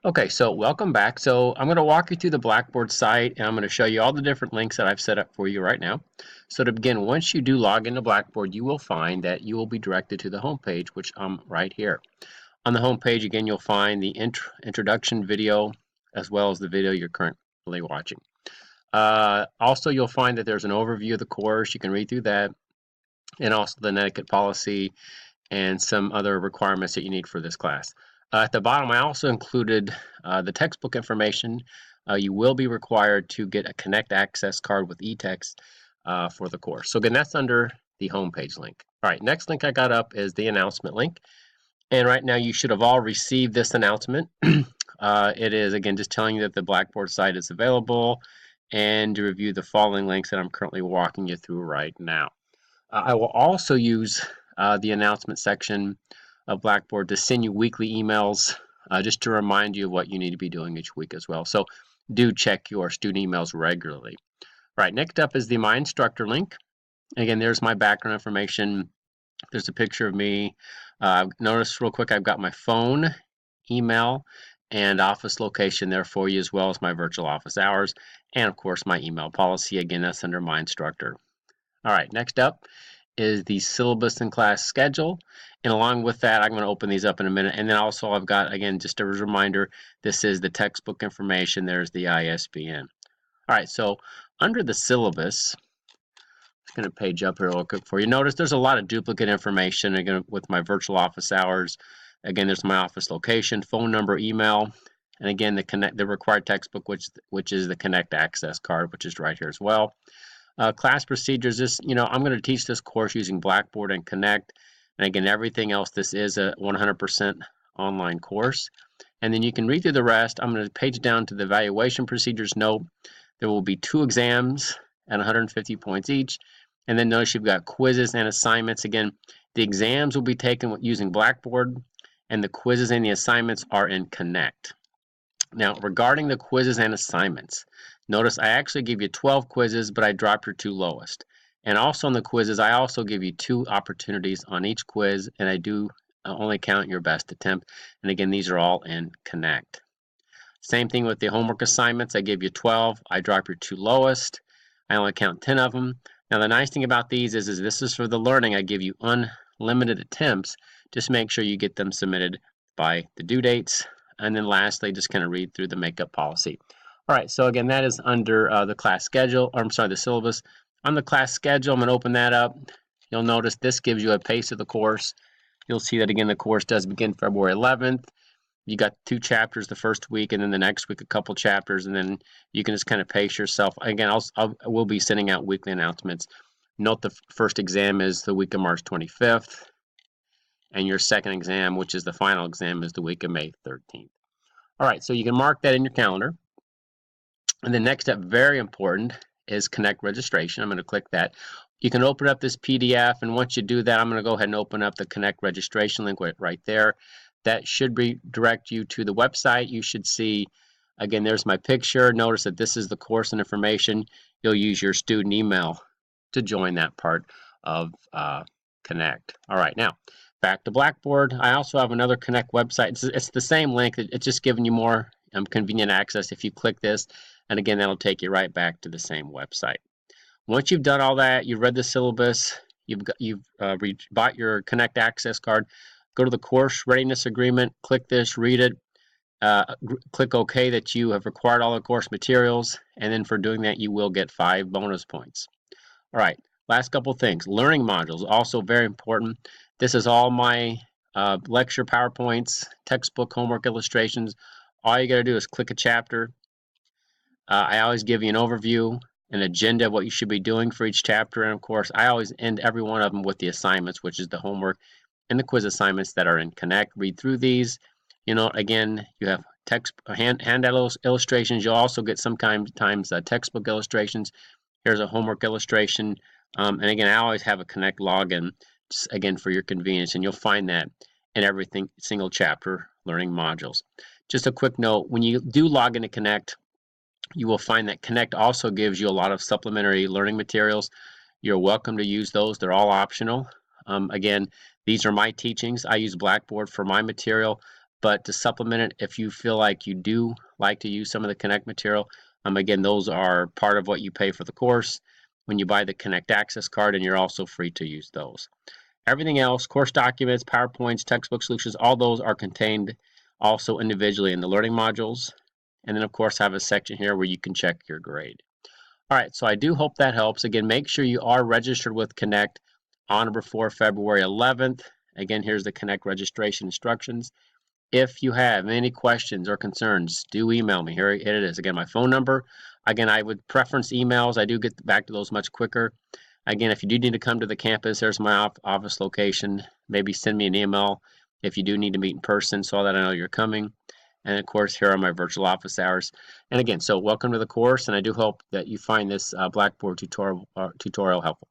Okay, so welcome back. So I'm going to walk you through the Blackboard site and I'm going to show you all the different links that I've set up for you right now. So to begin, once you do log into Blackboard, you will find that you will be directed to the home page, which I'm right here. On the home page, again, you'll find the introduction video as well as the video you're currently watching. Also, you'll find that there's an overview of the course. You can read through that, and also the etiquette policy and some other requirements that you need for this class. At the bottom, I also included the textbook information. You will be required to get a Connect Access card with e-text for the course. So again, that's under the homepage link. All right, next link I got up is the announcement link. And right now you should have all received this announcement. It is, again, just telling you that the Blackboard site is available and to review the following links that I'm currently walking you through right now. I will also use the announcement section of Blackboard to send you weekly emails just to remind you of what you need to be doing each week as well. So do check your student emails regularly. All right, next up is the My Instructor link. Again, there's my background information. There's a picture of me. Notice real quick, I've got my phone, email, and office location there for you, as well as my virtual office hours, and of course my email policy. Again, that's under My Instructor. All right, next up is the syllabus and class schedule. And along with that, I'm going to open these up in a minute. And then also I've got, again, just a reminder, this is the textbook information. There's the ISBN. All right, so under the syllabus, I'm going to page up here real quick for you. Notice there's a lot of duplicate information, again, with my virtual office hours. Again, there's my office location, phone number, email, and again, the required textbook, which is the Connect Access card, which is right here as well. Class procedures, I'm going to teach this course using Blackboard and Connect. And again, everything else, this is a 100% online course. And then you can read through the rest. I'm going to page down to the evaluation procedures note. There will be 2 exams at 150 points each. And then notice you've got quizzes and assignments. Again, the exams will be taken using Blackboard, and the quizzes and the assignments are in Connect. Now, regarding the quizzes and assignments, notice I actually give you 12 quizzes, but I dropped your 2 lowest. And also on the quizzes, I also give you 2 opportunities on each quiz, and I do only count your best attempt. And again, these are all in Connect. Same thing with the homework assignments. I give you 12. I drop your 2 lowest. I only count 10 of them. Now, the nice thing about these is this is for the learning. I give you unlimited attempts. Just make sure you get them submitted by the due dates. And then lastly, just kind of read through the makeup policy. All right, so again, that is under the class schedule, or I'm sorry, the syllabus. On the class schedule, I'm going to open that up. You'll notice this gives you a pace of the course. You'll see that, again, the course does begin February 11th. You got 2 chapters the first week, and then the next week a couple chapters, and then you can just kind of pace yourself. Again, I will be sending out weekly announcements. Note the first exam is the week of March 25th. And your second exam, which is the final exam, is the week of May 13th. All right, so you can mark that in your calendar. And the next step, very important, is Connect registration. I'm going to click that. You can open up this PDF, and once you do that, I'm going to go ahead and open up the Connect registration link right there. That should redirect you to the website. You should see, again, there's my picture. Notice that this is the course and information. You'll use your student email to join that part of Connect. All right, now back to Blackboard. I also have another Connect website. It's the same link. It's just giving you more convenient access if you click this. And again, that'll take you right back to the same website. Once you've done all that, you've read the syllabus, you've bought your Connect Access card, go to the course readiness agreement, click this, read it, click OK that you have required all the course materials, and then for doing that, you will get 5 bonus points. All right, last couple things. Learning modules, also very important. This is all my lecture PowerPoints, textbook homework illustrations. All you got to do is click a chapter. I always give you an overview, an agenda of what you should be doing for each chapter, and of course, I always end every one of them with the assignments, which is the homework and the quiz assignments that are in Connect. Read through these. Again, you have handout illustrations. You'll also get sometimes textbook illustrations. Here's a homework illustration. And again, I always have a Connect login, just, again, for your convenience, and you'll find that in every single chapter learning modules. Just a quick note, when you do log into Connect, you will find that Connect also gives you a lot of supplementary learning materials. You're welcome to use those. They're all optional. Again, these are my teachings. I use Blackboard for my material, but to supplement it, if you feel like you do like to use some of the Connect material, again, those are part of what you pay for the course when you buy the Connect Access card, and you're also free to use those. Everything else, course documents, PowerPoints, textbook solutions, all those are contained also individually in the learning modules. And then, of course, I have a section here where you can check your grade. All right, so I do hope that helps. Again, make sure you are registered with Connect on or before February 11th. Again, here's the Connect registration instructions. If you have any questions or concerns, do email me. Here it is. Again, my phone number. Again, I would preference emails. I do get back to those much quicker. Again, if you do need to come to the campus, there's my office location. Maybe send me an email if you do need to meet in person so that I know you're coming. And of course, here are my virtual office hours. And again, so welcome to the course, and I do hope that you find this Blackboard tutorial helpful.